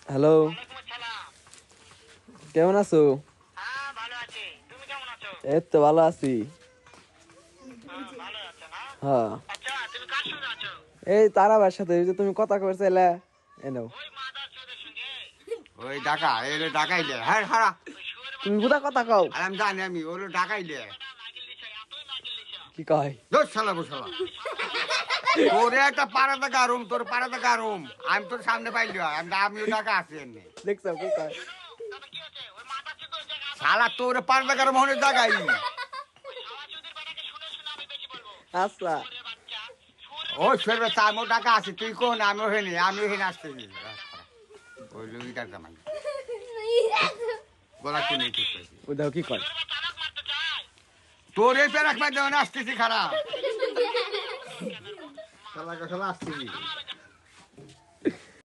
Hello, কেমন আছো? এই তো ভালো আছি। হ্যাঁ, এই তারাবার সাথে ওই যে তুমি কথা কইছিলে এনো। ওই ডাকা এলে ডাকাইলে হ্যাঁ হারা তুমি কোথা কথা কও? আর আমি জানি আমি ওগুলো ডাকাইলে কি কয়? দোষ শালা বসালা তোরে একটা পাড়াতে গারুম তোর পাড়াতে গারুম আমি তোর সামনে পাইলি আমিও ডাকা আছি এমনি দেখছো কি কয়? শালা তোর পাড়াতে গারুম হনে জাগাই আচ্ছা, ও ছেড়ে আমিও ডাকা আছি তুই কোন আমিও হেনে আসতেছি ওই লুঙ্গিটার জামাই গলা কিনে ঠিক করেছি বুঝাও কি কয়? তোর এই পেরাক মাধ্যমে আসতেছি খারাপ শালা আসতেছি